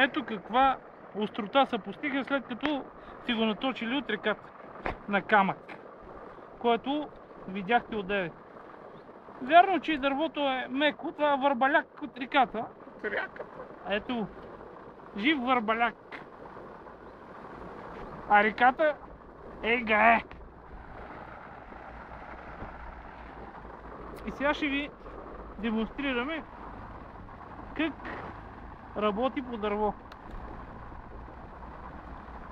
Ето каква острота се постига, след като си го наточили от реката на камък, което видяхте отдеве. Вярно, че дървото е меко, това е върбаляк от реката. Ето, жив върбаляк. А реката е. И сега ще ви демонстрираме как работи по дърво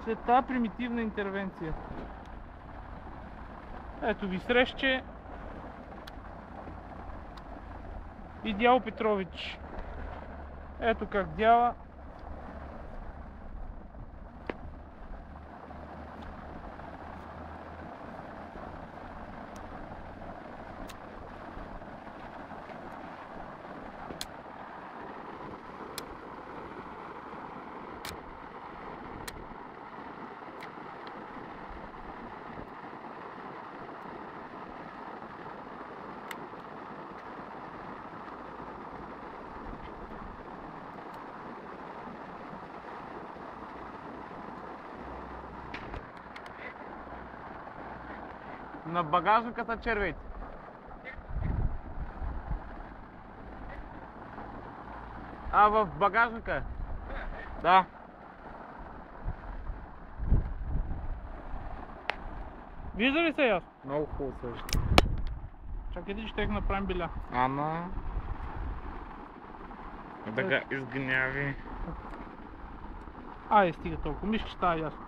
след тази примитивна интервенция. Ето ви срещче Идеал Петрович. Ето как дяла. На багажника са червейци. А, в багажника? Да. Вижда ли се ясно? Много хубаво също. Чакайте, ще направим биля. Ама... Да го изгняви. Ай, стига толкова. Мисля, че става ясно.